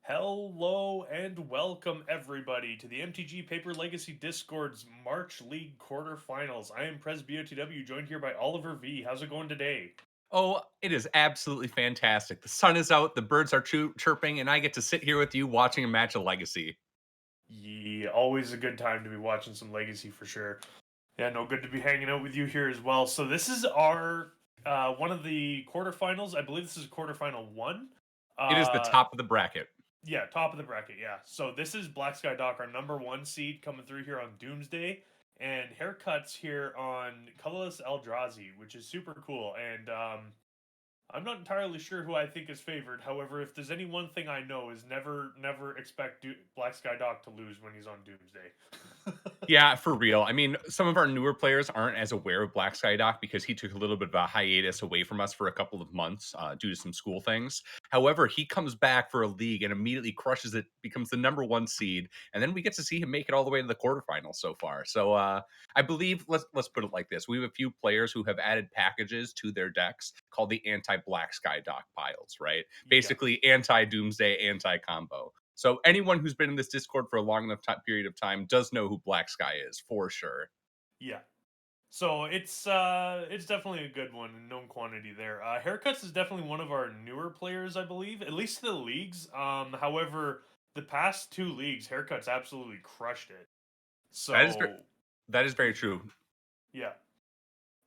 Hello and welcome everybody to the MTG Paper Legacy Discord's March League Quarterfinals. I am PresBOTW, joined here by Oliver V. How's it going today? Oh, it is absolutely fantastic. The sun is out, the birds are chirping, and I get to sit here with you watching a match of Legacy. Yeah, always a good time to be watching some Legacy for sure. Yeah, no, good to be hanging out with you here as well. So this is our one of the quarterfinals. I believe this is quarterfinal one. It is the Uh, top of the bracket. Yeah, top of the bracket. Yeah. So this is Black Sky Doc, our number one seed, coming through here on Doomsday, and haircuts here on Colorless Eldrazi, which is super cool. And I'm not entirely sure who I think is favored. However, if there's any one thing I know is never expect Black Sky Doc to lose when he's on Doomsday. Yeah, for real. I mean, some of our newer players aren't as aware of Black Sky Doc because he took a little bit of a hiatus away from us for a couple of months due to some school things. However, he comes back for a league and immediately crushes it, becomes the number one seed, and then we get to see him make it all the way to the quarterfinals so far. So I believe let's put it like this: we have a few players who have added packages to their decks called the anti-Black Sky Doc piles, right? Yeah, Basically, anti-Doomsday, anti-combo. So anyone who's been in this Discord for a long enough period of time does know who Black Sky is for sure. yeah. So it's definitely a good one, in known quantity there. Haircuts is definitely one of our newer players, I believe, at least to the leagues. However, the past two leagues, Haircuts absolutely crushed it. That is So that is very true. yeah,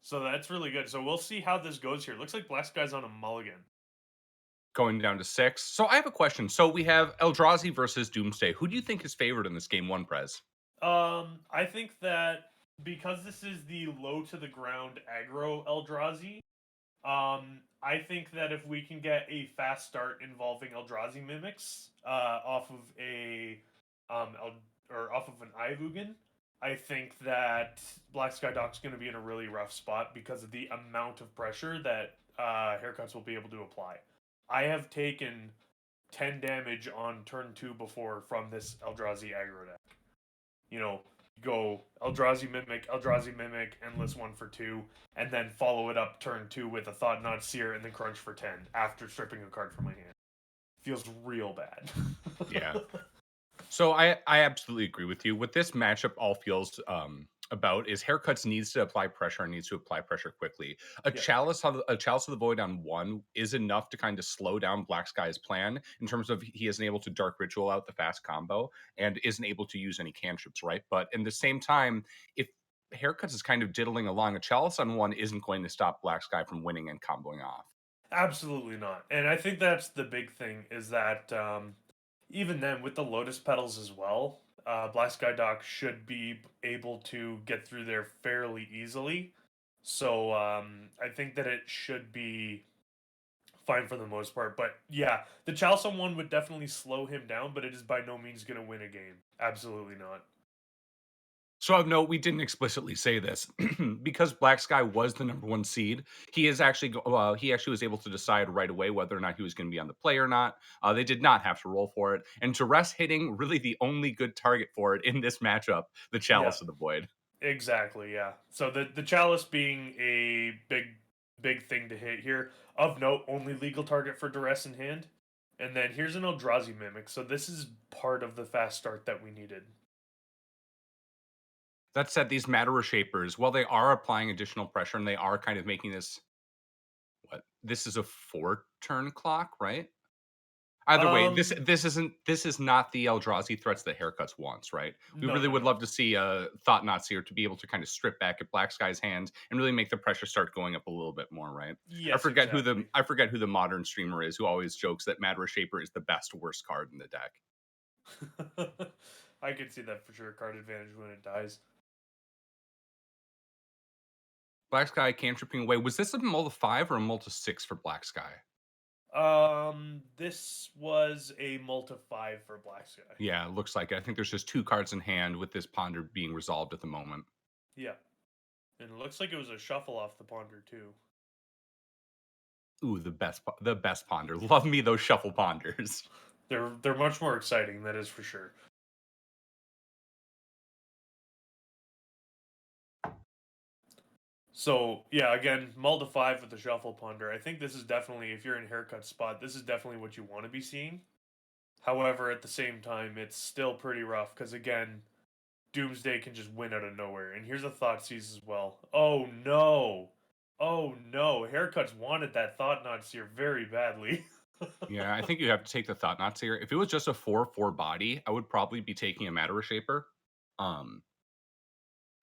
so that's really good. So we'll see how this goes here. Looks like Black Guy's on a mulligan. Going down to 6. So I have a question. So we have Eldrazi versus Doomsday. Who do you think is favored in this game one, Prez? I think that because this is the low to the ground aggro Eldrazi, I think that if we can get a fast start involving Eldrazi mimics off of a or off of an Ivugan, I think that Black Sky Doc's going to be in a really rough spot because of the amount of pressure that haircuts will be able to apply. I have taken 10 damage on turn 2 before from this Eldrazi aggro deck. You know, go Eldrazi Mimic, Endless 1 for 2, and then follow it up turn 2 with a Thought Knot Seer and then Crunch for 10 after stripping a card from my hand. Feels real bad. Yeah. So I absolutely agree with you. What this matchup all feels about is haircuts needs to apply pressure and needs to apply pressure quickly. Yeah. A chalice of the void on one is enough to kind of slow down Black Sky's plan in terms of he isn't able to dark ritual out the fast combo and isn't able to use any cantrips, right? But in the same time, if haircuts is kind of diddling along, a chalice on one isn't going to stop Black Sky from winning and comboing off. Absolutely not. And I think that's the big thing is that even then, with the Lotus Petals as well, Black Sky Doc should be able to get through there fairly easily. So I think that it should be fine for the most part. But yeah, the Chalcom one would definitely slow him down, but it is by no means going to win a game. Absolutely not. So no, we didn't explicitly say this because Black Sky was the number one seed. He is actually he actually was able to decide right away whether or not he was going to be on the play or not. They did not have to roll for it, and Duress hitting really the only good target for it in this matchup, the Yeah, Chalice of the Void. exactly. Yeah. So the Chalice being a big thing to hit here. Of note, only legal target for Duress in hand. And then here's an Eldrazi Mimic. So this is part of the fast start that we needed. That said, these Matter Shapers, while they are applying additional pressure and they are kind of making this this is a 4 turn clock, right? Either way, Um, this is not the Eldrazi threats that Haircuts wants, right? We no, really no, would no. love to see a Thought Knot Seer to be able to kind of strip back at Black Sky's hands and really make the pressure start going up a little bit more, right? Yes, exactly. I forget who the modern streamer is who always jokes that Matter Shaper is the best worst card in the deck. I could see that for sure. Card advantage when it dies. Black Sky cantripping away. Was this a multi 5 or a multi 6 for Black Sky? This was a multi 5 for Black Sky. Yeah, it looks like it. I think there's just 2 cards in hand with this ponder being resolved at the moment. Yeah. And it looks like it was a shuffle off the ponder too. Ooh, the best ponder. Love me those shuffle ponders. They're much more exciting, that is for sure. So yeah, again, mull to 5 with the shuffle ponder. I think this is definitely, if you're in haircut spot, this is definitely what you want to be seeing. However, at the same time, it's still pretty rough because again, Doomsday can just win out of nowhere. And here's a Thought Seize as well. Oh no. Oh no. Haircuts wanted that Thought Knot Seer very badly. Yeah, I think you have to take the Thought Knots here. If it was just a 4/4 body, I would probably be taking a Matter Shaper. Um,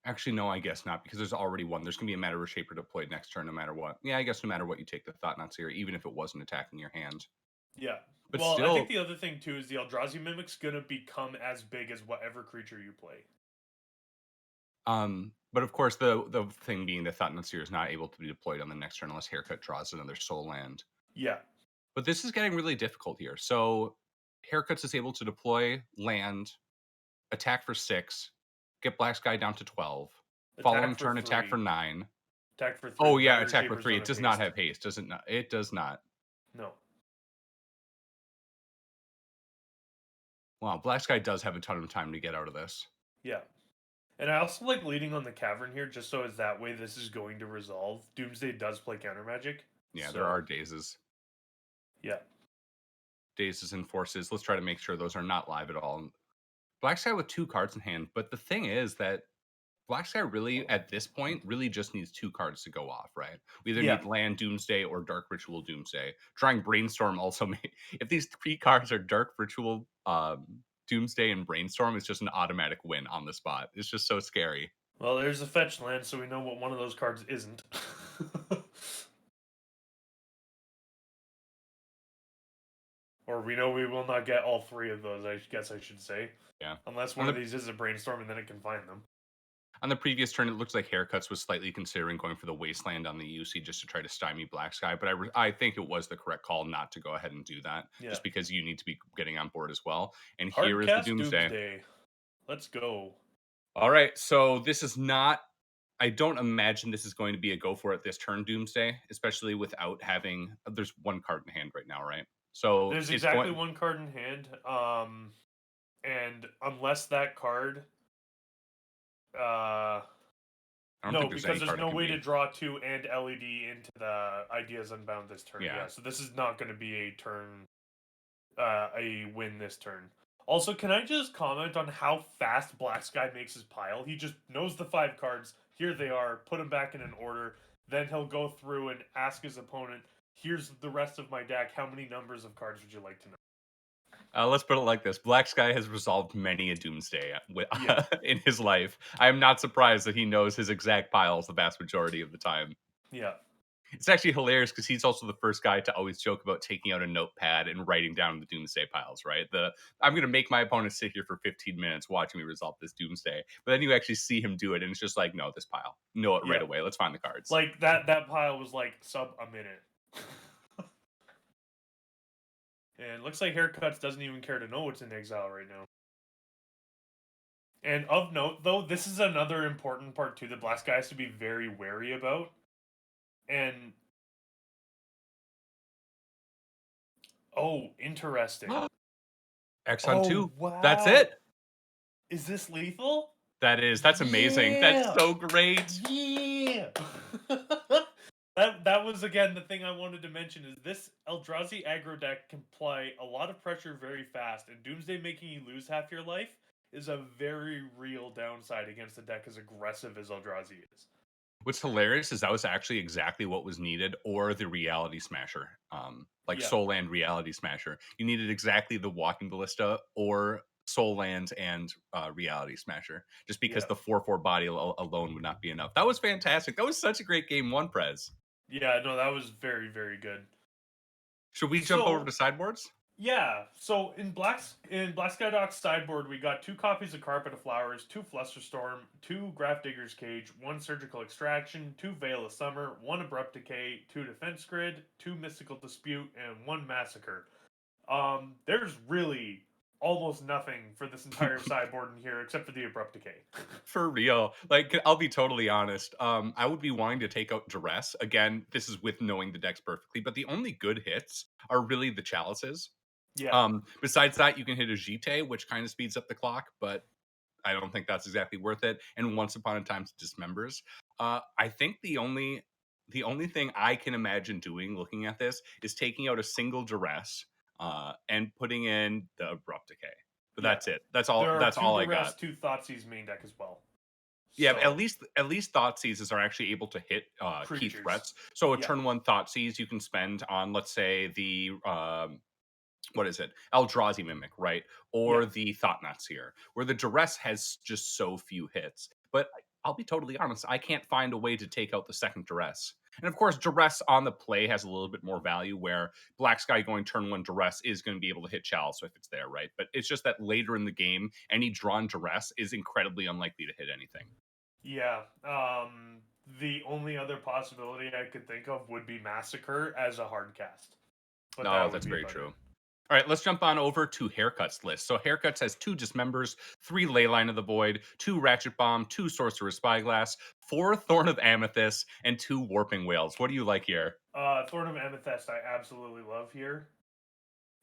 Actually, no, I guess not, because there's already one. There's gonna be a Matter Shaper deployed next turn, no matter what. Yeah, I guess no matter what, you take the Thought Knots here, even if it wasn't attacking your hand. Yeah. But Well, I think still, the other thing too is the Eldrazi Mimic's gonna become as big as whatever creature you play. but of course, the thing being that Thought Knots here is not able to be deployed on the next turn unless Haircut draws another Soul Land. Yeah. But this is getting really difficult here. So Haircuts is able to deploy land, attack for 6, get Black Sky down to 12. Following Attack for turn, attack for 3. 9. Attack for 3. Oh yeah, Matter attack for Shapers 3. don't It have does not haste. have haste, does it not? It does not. No. Wow, Black Sky does have a ton of time to get out of this. Yeah. And I also like leading on the Cavern here, just so as that way this is going to resolve. Doomsday does play counter magic. Yeah, So there are dazes. yeah. Dazes and forces. Let's try to make sure those are not live at all. Black Sky with 2 cards in hand, but the thing is that Black Sky really, at this point, really just needs 2 cards to go off, right? We either Yeah. need Land Doomsday or Dark Ritual Doomsday. Trying Brainstorm also may, if these 3 cards are Dark Ritual Doomsday and Brainstorm, it's just an automatic win on the spot. It's just so scary. Well, there's a fetch land, so we know what one of those cards isn't. Or we know we will not get all 3 of those, I guess I should say. Yeah. Unless On one of the these is a brainstorm and then it can find them. on the previous turn, it looks like Haircuts was slightly considering going for the Wasteland on the UC just to try to stymie Black Sky, but I think it was the correct call not to go ahead and do that, Yeah. just because you need to be getting on board as well. And here is the Hardcast Doomsday. Doomsday. Let's go. All right, so this is not. I don't imagine this is going to be a go for it this turn Doomsday, especially without having. There's 1 card in hand right now, right? So There's it's exactly going. 1 card in hand. And unless that card I don't no, think there's because any there's card it no can way to be. draw 2 and LED into the Ideas Unbound this turn. Yeah. Yeah, so this is not going to be a turn, a win this turn. Also, can I just comment on how fast Black Sky makes his pile? He just knows the 5 cards. Here they are. Put them back in an order. Then he'll go through and ask his opponent, "Here's the rest of my deck. How many numbers of cards would you like to know?" Let's put it like this: Black Sky has resolved many a Doomsday Yeah, in his life. I am not surprised that he knows his exact piles the vast majority of the time. yeah, It's actually hilarious because he's also the first guy to always joke about taking out a notepad and writing down the Doomsday piles, right? I'm going to make my opponent sit here for 15 minutes watching me resolve this Doomsday. But then you actually see him do it, and it's just like, no, this pile. Know it right yeah. away. Let's find the cards. Like that pile was like sub a minute. And looks like Haircuts doesn't even care to know what's in exile right now. And of note, though, this is another important part too that Black Sky has to be very wary about. And oh, interesting. X on Oh 2. That's wow, it. is this lethal? That's amazing. That's Yeah, so great. yeah. That was again the thing I wanted to mention is this Eldrazi aggro deck can apply a lot of pressure very fast, and Doomsday making you lose half your life is a very real downside against a deck as aggressive as Eldrazi is. What's hilarious is that was actually exactly what was needed, or the Reality Smasher, like Yeah, Soul Land Reality Smasher. You needed exactly the Walking Ballista or Soul Land and Reality Smasher, just because yeah, the 4/4 body alone would not be enough. That was fantastic. That was such a great game one, Prez. yeah. No, that was very, very good. Should we jump over So to sideboards? yeah, so in Black Sky Doc's sideboard, we got 2 copies of Carpet of Flowers, 2 Flusterstorm, 2 Digger's Cage, 1 Surgical Extraction, 2 Veil of Summer, 1 Abrupt Decay, 2 Defense Grid, 2 Mystical Dispute, and 1 Massacre. There's really almost nothing for this entire sideboard in here except for the Abrupt Decay. For real. Like, I'll be totally honest. I would be wanting to take out Duress. Again, this is with knowing the decks perfectly, but the only good hits are really the chalices. Yeah, Besides that, you can hit a Jite, which kind of speeds up the clock, but I don't think that's exactly worth it. And Once Upon a Time to Dismembers. I think the only thing I can imagine doing, looking at this, is taking out a single Duress, and putting in the Abrupt Decay. But Yeah. that's it. That's There all. are That's two all I Duress, got. two Thoughtseize main deck as well. Yeah, So at least Thought Seizes are actually able to hit key creatures. threats. So a Yeah. turn one Thought Seize you can spend on, let's say, the what is it? Eldrazi Mimic, right? Yeah. Or the Thought Seer, where the Duress has just so few hits. But I'll be totally honest, I can't find a way to take out the second Duress. And of course, Duress on the play has a little bit more value, where Black Sky going turn one Duress is going to be able to hit Chalice if it's there, right? But it's just that later in the game, any drawn Duress is incredibly unlikely to hit anything. Yeah. The only other possibility I could think of would be Massacre as a hard cast. But No, that would that's be very about it. true. All right, let's jump on over to Haircuts list. So Haircuts has 2 Dismembers, 3 Leyline of the Void, 2 Ratchet Bomb, 2 Sorcerer's Spyglass, 4 Thorn of Amethyst, and 2 Warping Whales. What do you like here? Thorn of Amethyst I absolutely love here.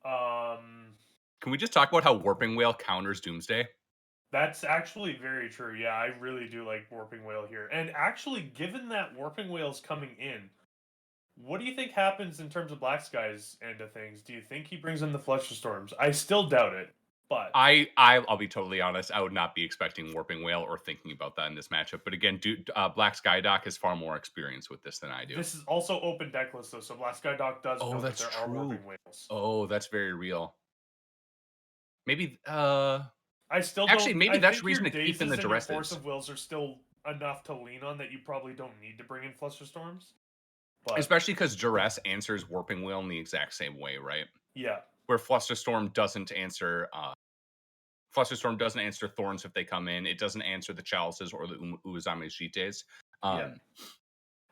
Um Can we just talk about how Warping Whale counters Doomsday? That's actually very true. Yeah, I really do like Warping Whale here. And actually, given that Warping Whale's coming in, what do you think happens in terms of Black Sky's end of things? Do you think he brings in the Fluster Storms? I still doubt it, but I'll be totally honest. I would not be expecting Warping Whale or thinking about that in this matchup. But again, Black Skydock has far more experience with this than I do. this is also open deck list though, so Black Sky Doc does Oh, know that that's there are true. Warping Whales. Oh, that's very real. Maybe I still actually don't. maybe I that's think your reason to keep in the Dazes and your Force Duresses. of Wills are still enough to lean on that you probably don't need to bring in Fluster Storms. But Especially because Duress answers Warping Wheel in the exact same way, right? yeah, Where Flusterstorm doesn't answer Thorns if they come in. It doesn't answer the Chalices or the Uazame Jites. yeah. Um,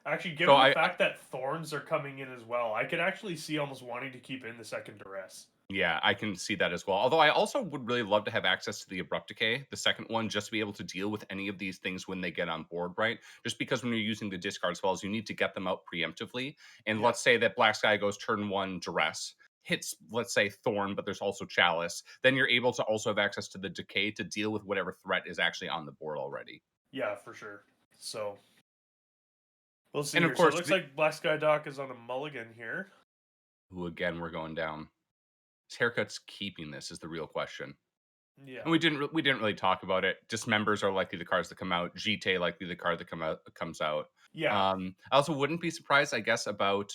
Actually, so given the fact that Thorns are coming in as well, I could actually see almost wanting to keep in the second Duress. yeah, I can see that as well. Although I also would really love to have access to the Abrupt Decay, the second one, just to be able to deal with any of these things when they get on board, right? Just because when you're using the discard spells, you need to get them out preemptively. And Yeah, let's say that Black Sky goes turn one Duress, hits, let's say, Thorn, but there's also Chalice. Then you're able to also have access to the Decay to deal with whatever threat is actually on the board already. yeah, for sure. So we'll see And of here. So it course, looks like Black Sky Doc is on a mulligan here. who again, we're going down. His haircut's keeping this is the real question. Yeah, And we didn't really talk about it. Dismembers are likely the cards that come out. Jite likely the card that comes out. yeah, I also wouldn't be surprised, I guess, about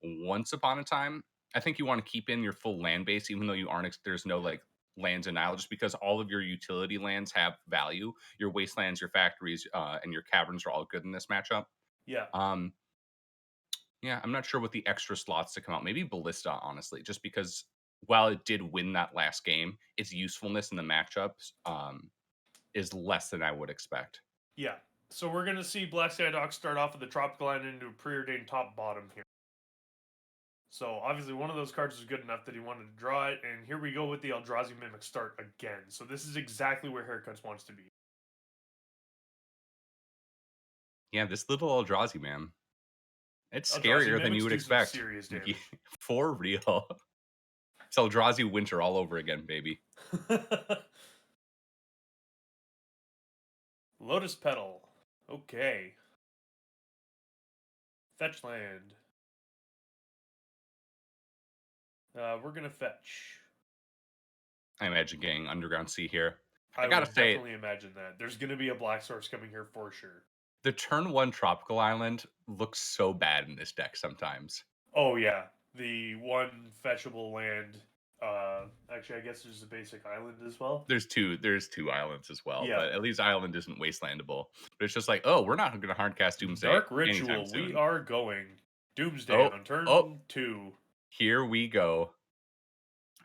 Once Upon a Time. I think you want to keep in your full land base, even though you aren't. There's no like lands in Isle, just because all of your utility lands have value. Your wastelands, your factories, and your caverns are all good in this matchup. yeah, Um, yeah, I'm not sure what the extra slots to come out. Maybe Ballista, honestly, just because while it did win that last game, its usefulness in the matchups is less than I would expect. yeah. So we're gonna see Black Sky Doc start off with the Tropical Island into a preordained top bottom here. So obviously one of those cards was good enough that he wanted to draw it, and here we go with the Eldrazi Mimic start again. So this is exactly where Haircuts wants to be. Yeah, this little Eldrazi man, it's Eldrazi scarier than you Mimics would do some expect. serious Yeah, damage. for real. It's Eldrazi winter all over again, baby. Lotus Petal. Okay. Fetch land. We're gonna fetch. I imagine getting Underground Sea here. I I gotta would say, definitely imagine that. There's gonna be a black source coming here for sure. the turn one Tropical Island looks so bad in this deck sometimes. Oh yeah, the one fetchable land. Actually, I guess there's a basic island as well. There's two islands as well, Yeah. but at least island isn't wastelandable. But it's just like, oh, we're not gonna hardcast Doomsday Dark anytime Ritual. We soon. are going Doomsday Oh, on oh, turn 2. here we go.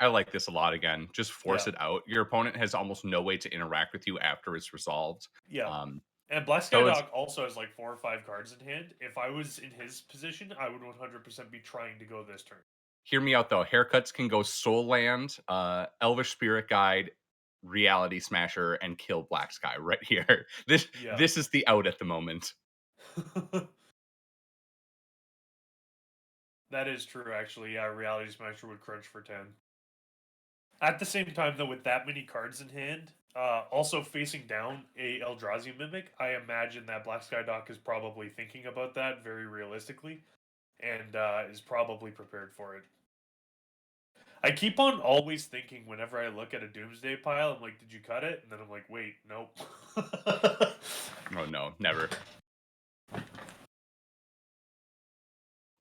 I like this a lot again. Just Yeah. force it out. Your opponent has almost no way to interact with you after it's resolved. Yeah. Um, And Black Sky so it's Dog also has like 4 or 5 cards in hand. If I was in his position, I would 100% be trying to go this turn. hear me out though. Haircuts can go Soul Land, Elvish Spirit Guide, Reality Smasher, and kill Black Sky right here. Yeah. This is the out at the moment. That is true, actually. Yeah, Reality Smasher would crunch for 10. At the same time, though, with that many cards in hand, also facing down a Eldrazi Mimic, I imagine that Black Sky Doc is probably thinking about that very realistically and is probably prepared for it. I keep on always thinking whenever I look at a Doomsday pile, I'm like, did you cut it? And then I'm like, wait, nope. Oh no, never.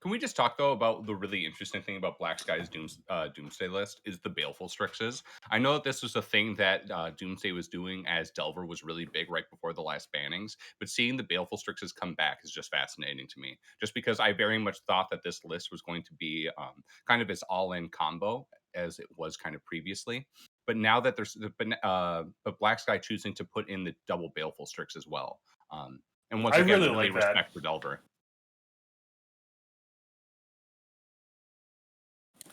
Can we just talk though about the really interesting thing about Black Sky's Doomsday list is the Baleful Strixes. I know that this was a thing that Doomsday was doing as Delver was really big right before the last bannings, but seeing the Baleful Strixes come back is just fascinating to me. Just because I very much thought that this list was going to be kind of as all-in combo as it was kind of previously. But now that but Black Sky choosing to put in the double Baleful Strix as well. And once I again, really really like that. respect for Delver.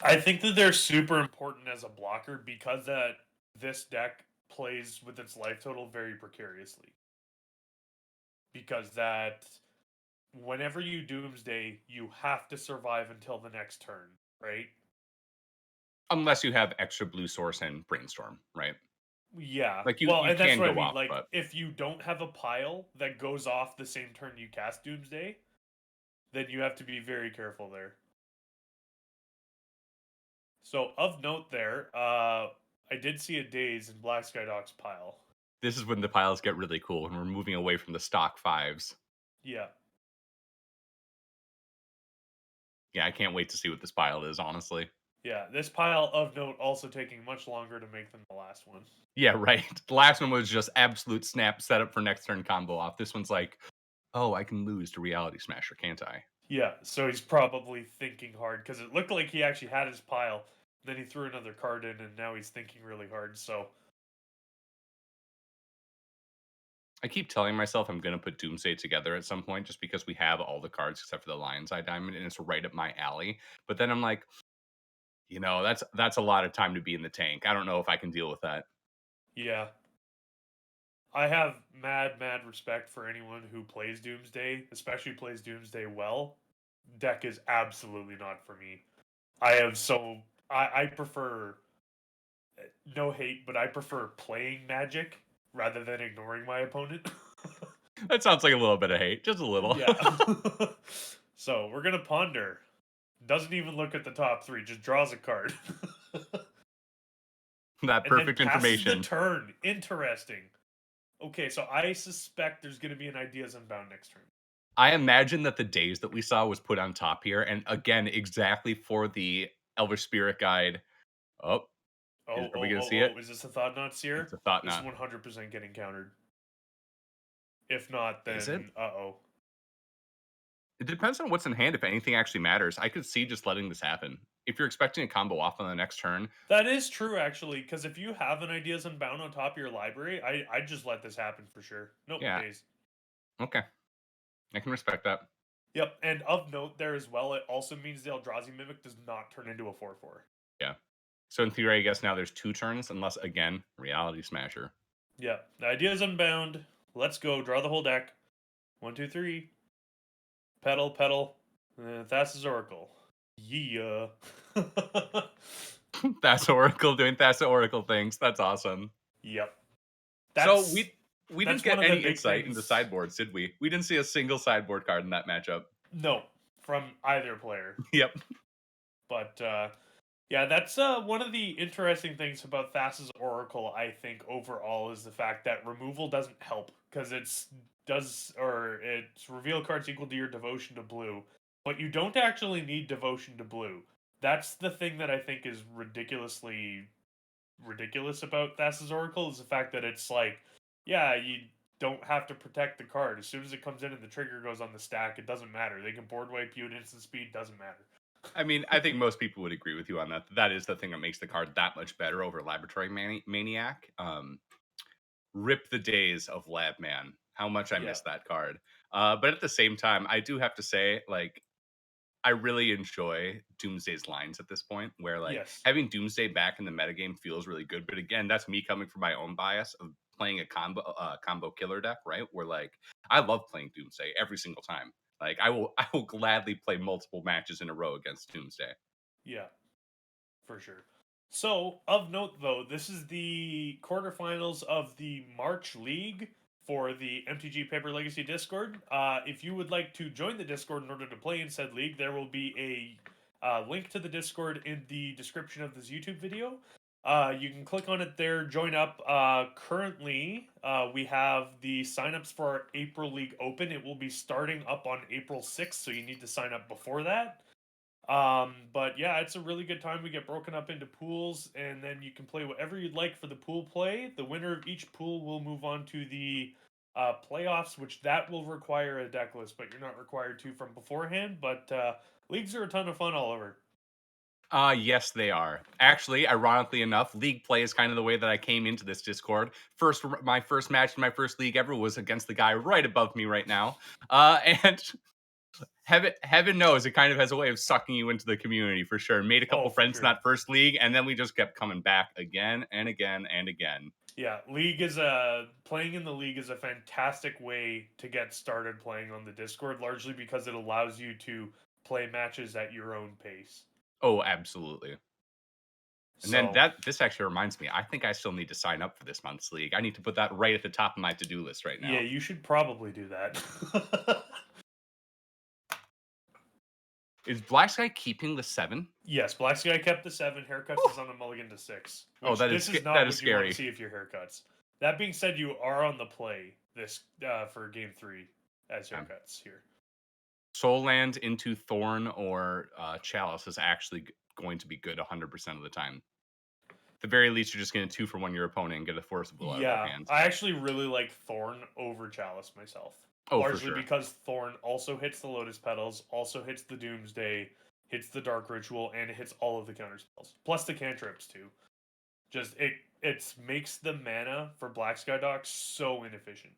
I think that they're super important as a blocker because that this deck plays with its life total very precariously. Because that whenever you Doomsday, you have to survive until the next turn, right? Unless you have extra blue source and brainstorm, right? Yeah. Like Well, you and that's can what I go mean. off, Like, but if you don't have a pile that goes off the same turn you cast Doomsday, then you have to be very careful there. So, of note there, I did see a Daze in Black Sky Doc's pile. this is when the piles get really cool and we're moving away from the stock fives. Yeah. Yeah, I can't wait to see what this pile is, honestly. Yeah, this pile of note also taking much longer to make than the last one. Yeah, right. The last one was just absolute snap setup for next turn combo off. This one's like, oh, I can lose to Reality Smasher, can't I? Yeah, so he's probably thinking hard because it looked like he actually had his pile. Then he threw another card in, and now he's thinking really hard. So I keep telling myself I'm gonna put Doomsday together at some point just because we have all the cards except for the Lion's Eye Diamond and it's right up my alley. But then I'm like, that's a lot of time to be in the tank. I don't know if I can deal with that. yeah, I have mad respect for anyone who plays Doomsday, especially plays Doomsday well. Deck is absolutely not for me. I prefer no hate, but I prefer playing Magic rather than ignoring my opponent. That sounds like a little bit of hate, just a little. Yeah. So we're gonna ponder. Doesn't even look at the top three, just draws a card. That And then perfect passes the information. turn. Interesting. Okay, so I suspect there's gonna be an Ideas Unbound next turn. I imagine that the days that we saw was put on top here, and again, exactly for the Elvish Spirit Guide. Oh, are we gonna see it? Is this a Thought Knot It's Seer? a thought This is knot. 100% getting countered. If not, Is it? then uh-oh. It depends on what's in hand if anything actually matters. I could see just letting this happen. If you're expecting a combo off on the next turn, That is true, actually, because if you have an Ideas Unbound on top of your library, I'd just let this happen for sure. Nope, yeah, days. okay. I can respect that. Yep, and of note there as well, it also means the Eldrazi Mimic does not turn into a 4/4. Yeah. So in theory, I guess now there's 2 turns, unless again, Reality Smasher. Yeah, the Ideas Unbound. Let's go, draw the whole deck. 1, 2, 3. Pedal, pedal. Thassa's Oracle. Yeah. That's Oracle doing Thassa Oracle things. That's awesome. Yep. So That's we didn't that's one get of the any big insight into things. sideboards, did we? We didn't see a single sideboard card in that matchup. No, from either player. Yep. But yeah, that's one of the interesting things about Thassa's Oracle. I think overall is the fact that removal doesn't help because it's reveal cards equal to your devotion to blue, but you don't actually need devotion to blue. That's the thing that I think is ridiculous about Thassa's Oracle is the fact that it's like, yeah, you don't have to protect the card. As soon as it comes in and the trigger goes on the stack, it doesn't matter. They can board wipe you at instant speed, doesn't matter. I mean, I think most people would agree with you on that. That is the thing that makes the card that much better over Laboratory Maniac. Rip the days of Lab Man. How much I Yeah. miss that card. But at the same time, I do have to say, like, I really enjoy Doomsday's lines at this point, where like Yes. having Doomsday back in the metagame feels really good. But again, that's me coming from my own bias of playing a combo killer deck, right? Where like I love playing Doomsday every single time. Like I will gladly play multiple matches in a row against Doomsday. Yeah, for sure. So, of note though, this is the quarterfinals of the March League for the MTG Paper Legacy Discord. If you would like to join the Discord in order to play in said league, there will be a Link to the Discord in the description of this YouTube video. You can click on it there, join up. Currently, we have the signups for our April League Open. It will be starting up on April 6th, so you need to sign up before that. But yeah, it's a really good time. We get broken up into pools, and then you can play whatever you'd like for the pool play. The winner of each pool will move on to the playoffs, which that will require a deck list, but you're not required to from beforehand. But leagues are a ton of fun all over. Yes, they are. Actually, ironically enough, league play is kind of the way that I came into this Discord. My first match in my first league ever was against the guy right above me right now. And heaven knows it kind of has a way of sucking you into the community for sure. Made a Oh, couple for friends in sure. that first league, and then we just kept coming back again and again and again. Yeah, league is a playing in the league is a fantastic way to get started playing on the Discord, largely because it allows you to play matches at your own pace. Oh, absolutely. And then So this actually reminds me, I think I still need to sign up for this month's league. I need to put that right at the top of my to-do list right yeah, now. you should probably do that. Is Black Sky keeping the 7? Yes, Black Sky kept the 7. Haircuts is on a mulligan to 6. Oh, Which this is that not is what you want to scary. see if your haircuts. That being said, you are on the play this for game 3 as Yeah. haircuts here. Soul Land into Thorn or Chalice is actually going to be good 100% of the time. At the very least, you're just getting 2 for 1 your opponent and get a Force of Will out of their Yeah, hands. I actually really like Thorn over Chalice myself. Oh, for Largely sure. because Thorn also hits the Lotus Petals, also hits the Doomsday, hits the Dark Ritual, and it hits all of the counter spells. Plus the cantrips too. Just it makes the mana for Black Sky Dock so inefficient.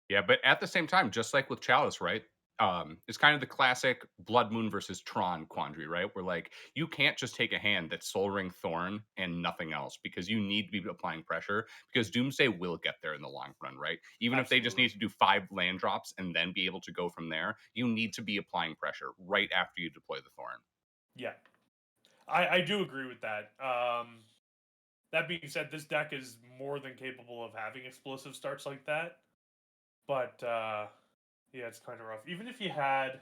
Yeah, but at the same time, just like with Chalice, right? It's kind of the classic Blood Moon versus Tron quandary, right? Where like you can't just take a hand that's Soul Ring Thorn and nothing else because you need to be applying pressure because Doomsday will get there in the long run, right? Even if they just Absolutely. need to do 5 land drops and then be able to go from there, you need to be applying pressure right after you deploy the Thorn. Yeah. I do agree with that. That being said, this deck is more than capable of having explosive starts like that. But yeah, it's kind of rough. Even if you had,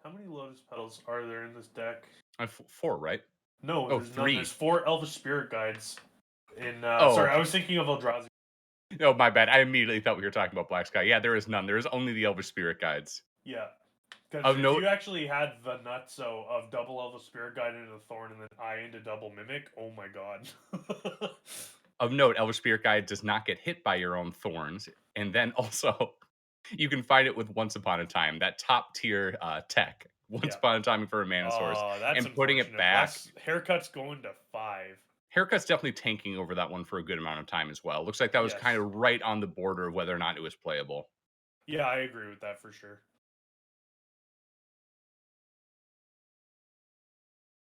how many Lotus Petals are there in this deck? 4, right? No, Oh, there's none. 3. There's 4 Elvish Spirit Guides. In sorry, Oh, I was thinking of Eldrazi. no, my bad. I immediately thought we were talking about Black Sky. Yeah, there is none. There is only the Elvish Spirit Guides. Yeah, because Of if note, you actually had the nutso of double Elvish Spirit Guide into the Thorn and then Eye into double Mimic, oh my god. Elvish Spirit Guide does not get hit by your own thorns, and then also you can fight it with Once Upon a Time, that top tier tech. Once Yeah. Upon a Time for a mana source, Oh, that's and putting it unfortunate. Black back. haircut's going to 5. Haircut's definitely tanking over that one for a good amount of time as well. Looks like that was kind Yes. of right on the border of whether or not it was playable. Yeah, I agree with that for sure.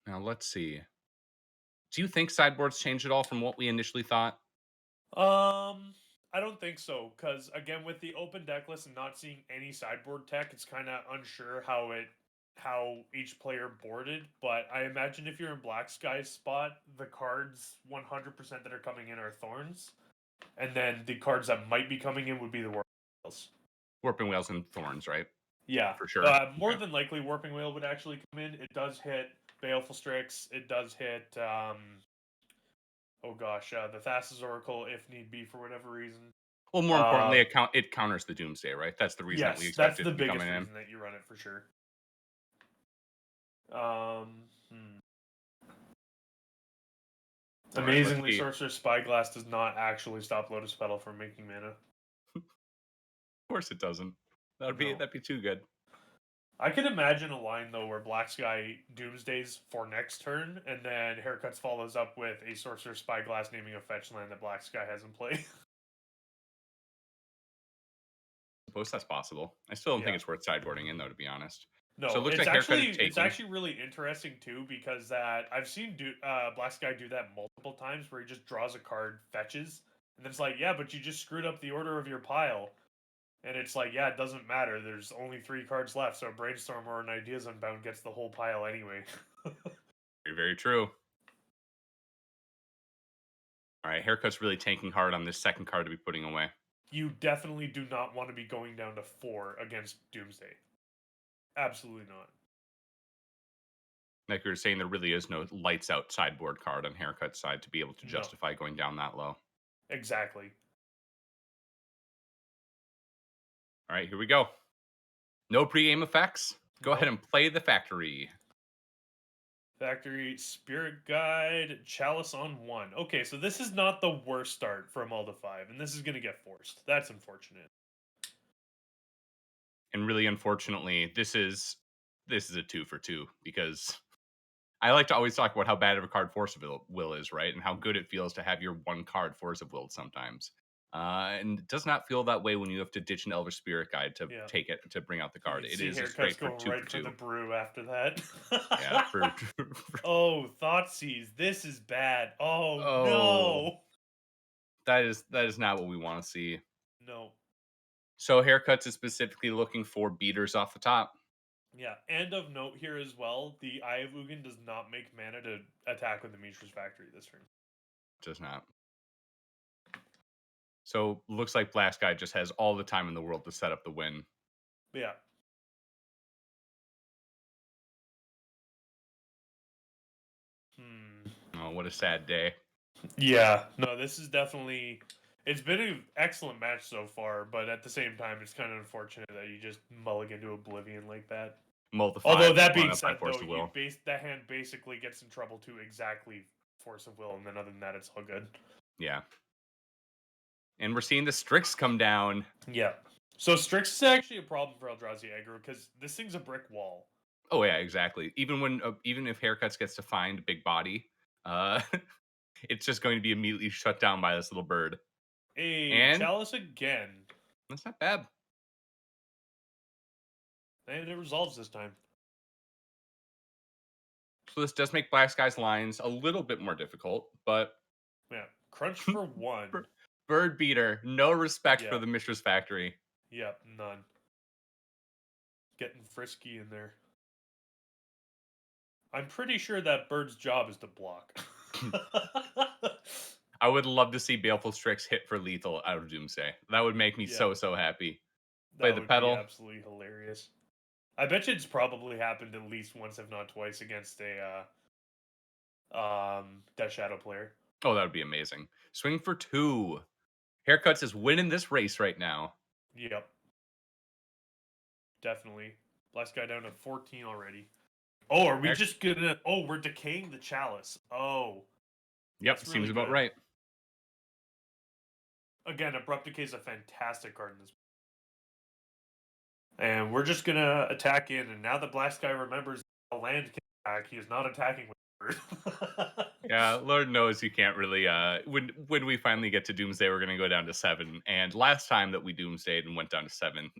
Now let's see. Do you think sideboards changed at all from what we initially thought? I don't think so, because again, with the open deck list and not seeing any sideboard tech, it's kind of unsure how each player boarded. But I imagine if you're in Black Sky's spot, the cards 100% that are coming in are thorns, and then the cards that might be coming in would be the Warpels. Warping Whales and Thorns, right? Yeah, For sure. more Okay. than likely, Warping Whale would actually come in. It does hit Baleful Strix. It does hit oh gosh, the Thassa's Oracle if need be for whatever reason. Well, more importantly, Uh, it counters the Doomsday, right? That's the reason that we yes, that's expect it the to be coming biggest in. reason that you run it for sure. Hmm. All right, let's Amazingly, see. Of Sorcerer's Spyglass does not actually stop Lotus Petal from making mana. course it doesn't. No. That'd be too good. I could imagine a line though where Black Sky Doomsdays for next turn, and then Haircuts follows up with a Sorcerer's Spyglass naming a fetch land that Black Sky has in play. Suppose that's possible. I still don't think Yeah. it's worth sideboarding in though, to be honest. So it No, looks like Haircut is it's taking. actually really interesting too because that I've seen Black Sky do that multiple times where he just draws a card, fetches, and then it's like, yeah, but you just screwed up the order of your pile, and it's like, yeah, it doesn't matter. There's only 3 cards left, so a Brainstorm or an Ideas Unbound gets the whole pile anyway. Very, very true. All right, Haircut's really tanking hard on this second card to be putting away. You definitely do not want to be going down to 4 against Doomsday. Absolutely not. Like we were saying, there really is no lights out sideboard card on Haircut's side to be able to No, justify going down that low. exactly. All right, here we go. No pregame effects. Go ahead Nope. and play the factory. Factory, Spirit Guide, Chalice on 1. Okay, so this is not the worst start from all the 5, and this is going to get forced. That's unfortunate. And really, unfortunately, this is a 2 for 2 because I like to always talk about how bad of a card Force of Will is, right? And how good it feels to have your one card Force of Will sometimes. And it does not feel that way when you have to ditch an Elder Spirit Guide to Yeah. take it to bring out the You card. can It see is a Haircuts straight for going 2 for right for the 2. brew after that. Yeah, for Oh, Thoughtseize. This is bad. Oh, oh, no. that is not what we want to see. No. So Haircuts is specifically looking for beaters off the top. Yeah, and of note here as well, the Eye of Ugin does not make mana to attack with the Mishra's Factory this turn. Does not. So looks like Blast Guy just has all the time in the world to set up the win. Yeah. Hmm. Oh, what a sad day. Yeah, no, this is definitely. It's been an excellent match so far, but at the same time, it's kind of unfortunate that you just mulligan to oblivion like that. Mull the Although 5, that following being up by said, Force though, of Will. that hand basically gets in trouble to exactly Force of Will, and then other than that, it's all good. Yeah. And we're seeing the Strix come down. Yeah. So Strix is actually a problem for Eldrazi aggro because this thing's a brick wall. Oh yeah, exactly. Even if Haircuts gets to find Big Body, uh, it's just going to be immediately shut down by this little bird. A And Chalice again. that's not bad. And it resolves this time. So this does make Black Sky's lines a little bit more difficult, but Yeah. Crunch for 1. Bird Beater, no respect for Yeah. the Mishra's Factory. Yep, none. Getting frisky in there. I'm pretty sure that bird's job is to block. I would love to see Baleful Strix hit for lethal out of Doomsday. That would make me Yeah, so happy. Play that the would be pedal. absolutely hilarious. I bet you it's probably happened at least once, if not twice, against a Death Shadow player. Oh, that would be amazing. Swing for 2. Haircuts is winning this race right now. Yep, definitely. Last guy down to 14 already. Oh, are we just gonna? Oh, we're decaying the chalice. Oh, Yep, that's seems really about good. right. Again, Abrupt Decay is a fantastic card in this. And we're just gonna attack in. And now that Blast Guy remembers a land can attack, he is not attacking with bird. Yeah, Lord knows you can't really. When we finally get to Doomsday, we're gonna go down to 7. And last time that we Doomsdayed and went down to 7,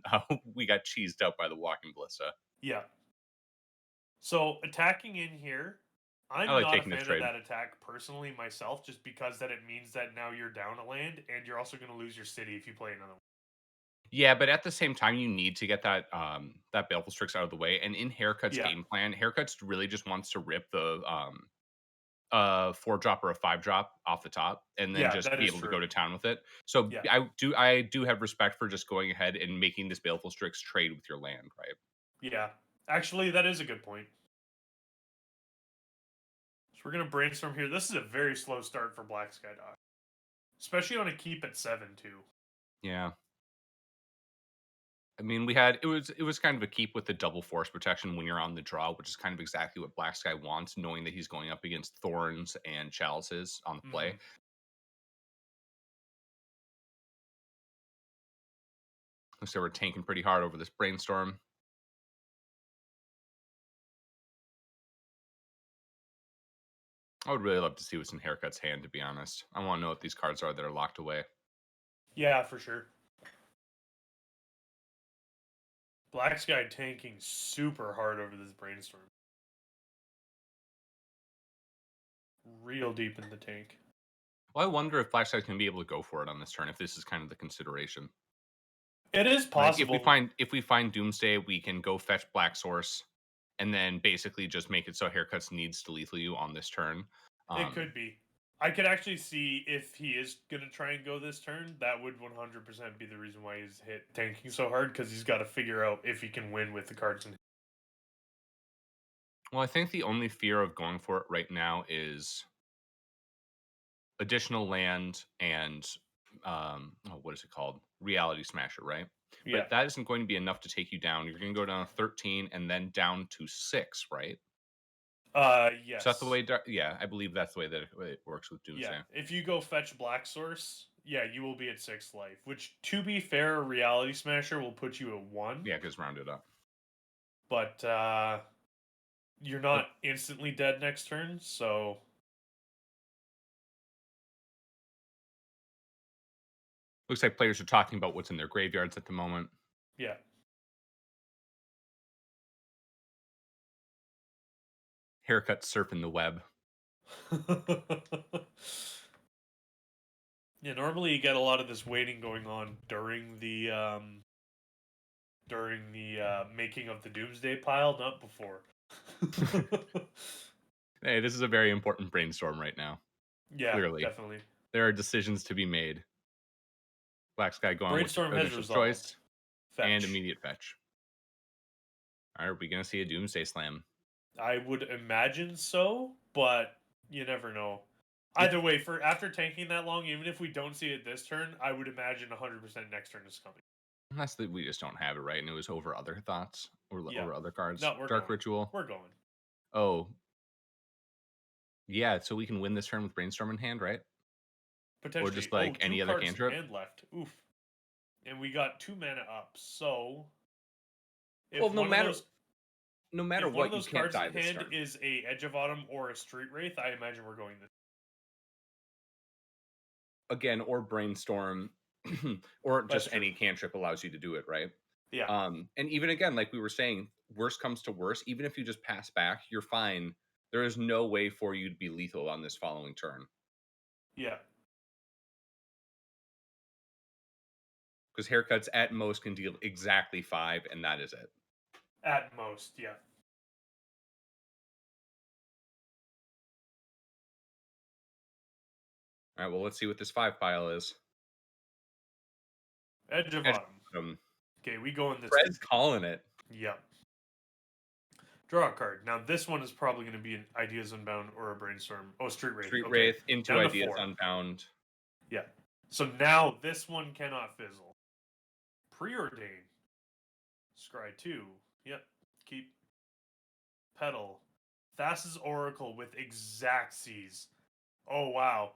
we got cheesed out by the Walking Ballista. Yeah. So attacking in here, I I'm like not a taking this fan of trade. that attack personally myself, just because that it means that now you're down a land, and you're also going to lose your city if you play another one. Yeah, but at the same time, you need to get that Baleful Strix out of the way. And in Haircut's Yeah. game plan, Haircuts really just wants to rip the 4 drop or a 5 drop off the top, and then Yeah, just that be is able to go true. to town with it. So Yeah. I do have respect for just going ahead and making this Baleful Strix trade with your land, right? Yeah. Actually, that is a good point. So we're going to brainstorm here. This is a very slow start for Black Sky Dock, especially on a keep at 7, too. Yeah. I mean, it was kind of a keep with the double force protection when you're on the draw, which is kind of exactly what Black Sky wants, knowing that he's going up against Thorns and Chalices on the play. Mm-hmm. So we're tanking pretty hard over this brainstorm. I would really love to see what's in Haircut's hand, to be honest. I want to know what these cards are that are locked away. Yeah, for sure. Black Sky tanking super hard over this brainstorm. Real deep in the tank. Well, I wonder if Black Sky's going to be able to go for it on this turn, if this is kind of the consideration. It is Like possible. if we find Doomsday, we can go fetch Black Source, and then basically just make it so Haircuts needs to lethal you on this turn. It could be. I could actually see if he is going to try and go this turn, that would 100% be the reason why he's hit tanking so hard, because he's got to figure out if he can win with the cards in. Well, I think the only fear of going for it right now is additional land and what is it called? Reality Smasher, right? Yeah. But that isn't going to be enough to take you down. You're going to go down to 13 and then down to 6, right? So that's the Yes. way. Yeah, I believe that's the way that it works with Yeah. Doomsday. If you go fetch Black Source, yeah, you will be at 6 life. Which, to be fair, Reality Smasher will put you at 1. Yeah, because rounded up. But you're But not instantly dead next turn, so looks like players are talking about what's in their graveyards at the moment. yeah. Haircut surfing the web. Yeah, normally you get a lot of this waiting going on during the making of the Doomsday pile, not before. Hey, this is a very important brainstorm right now. Yeah, Clearly, definitely. there are decisions to be made. Black Sky going with Brainstorm the has initial resolved. choice and Fetch. immediate fetch. Are we going to see a Doomsday Slam? I would imagine so, but you never know. It Either way, for after tanking that long, even if we don't see it this turn, I would imagine 100% next turn is coming. Unless that we just don't have it right, and it was over other thoughts or Yeah. over other cards. No, we're Dark going. Ritual. We're going. Oh, yeah. So we can win this turn with Brainstorm in hand, right? Or Potentially. just Oh, like two any other cards in cantrip. hand left. Oof. And we got 2 mana up. So Well, if one of those no matter if one of what, you those can't cards die in this hand turn. is a Edge of Autumn or a Street Wraith, I imagine we're going this. Again, or Brainstorm, or That's just true. any cantrip allows you to do it, right? Yeah. And even again, like we were saying, worst comes to worst, even if you just pass back, you're fine. There is no way for you to be lethal on this following turn. Yeah. Because haircuts at most can deal exactly 5, and that is it. At most, yeah. All right, well, let's see what this 5 pile is. Edge of Edge Autumn. bottom. Okay, we go in this. Fred's calling it. Yeah. Draw a card. Now this one is probably going to be an Ideas Unbound or a Brainstorm. Oh, Street Wraith. Street Okay. Wraith into Down to Ideas 4. Unbound. Yeah. So now this one cannot fizzle. Preordain. Scry 2. Yep. Keep. Pedal. Thassa's Oracle with Exactsies. Oh, wow.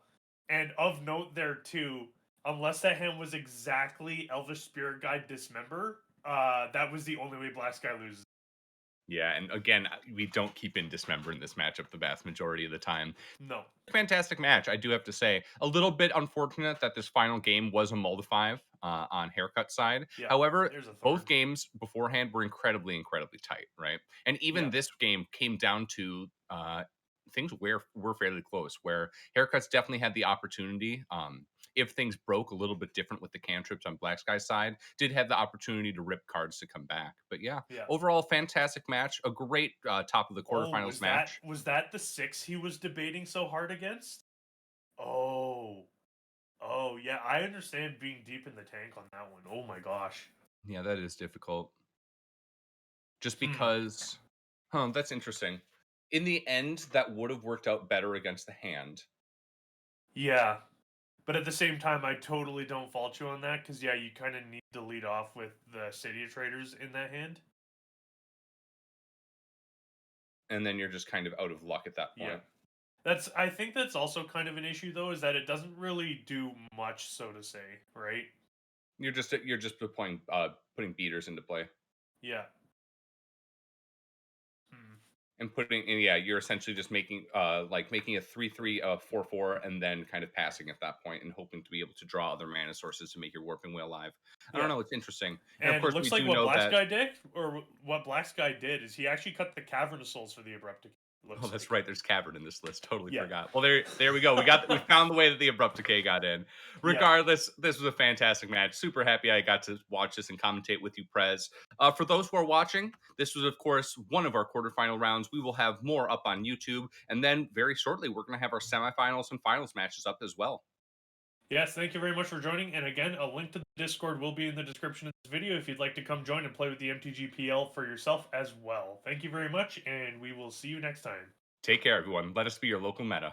And of note there, too, unless that hand was exactly Elvish Spirit Guide Dismember, that was the only way Black Sky loses. Yeah, and again, we don't keep in Dismember in this matchup the vast majority of the time. No. Fantastic match, I do have to say. A little bit unfortunate that this final game was a mull to 5 on haircut side. Yeah. However, There's a thorn. both games beforehand were incredibly, incredibly tight, right? And even Yeah. this game came down to things were fairly close, where haircuts definitely had the opportunity. If things broke a little bit different with the cantrips on Black Sky's side, did have the opportunity to rip cards to come back. But yeah, Yeah. overall fantastic match, a great top of the Oh, quarterfinals match. was that the 6 he was debating so hard against? Oh. Oh, yeah. I understand being deep in the tank on that one. Oh my gosh. Yeah, that is difficult. Just Hmm. because, that's interesting. In the end, that would have worked out better against the hand. Yeah. But at the same time, I totally don't fault you on that because, yeah, you kind of need to lead off with the City of Traders in that hand. And then you're just kind of out of luck at that Yeah. point. I think that's also kind of an issue though, is that it doesn't really do much, so to say, right? You're just putting beaters into play. Yeah. Hmm. And yeah, you're essentially just making making a 3/3 4/4 and then kind of passing at that point and hoping to be able to draw other mana sources to make your warping wheel live. I don't Yeah. know, it's interesting. And of And course we looks like do what know Black that. Sky did, or what Black Sky did, is he actually cut the Cavern of Souls for the Abrupt Decay. Oh, Looks that's like. right. There's cavern in this list. Totally Yeah. forgot. Well, there we go. We found the way that the abrupt decay got in. Yeah. Regardless, this was a fantastic match. Super happy I got to watch this and commentate with you, Prez. For those who are watching, this was of course one of our quarterfinal rounds. We will have more up on YouTube, and then very shortly we're going to have our semifinals and finals matches up as well. Yes, thank you very much for joining. And again, a link to the Discord will be in the description of this video if you'd like to come join and play with the MTGPL for yourself as well. Thank you very much, and we will see you next time. Take care, everyone. Let us be your local meta.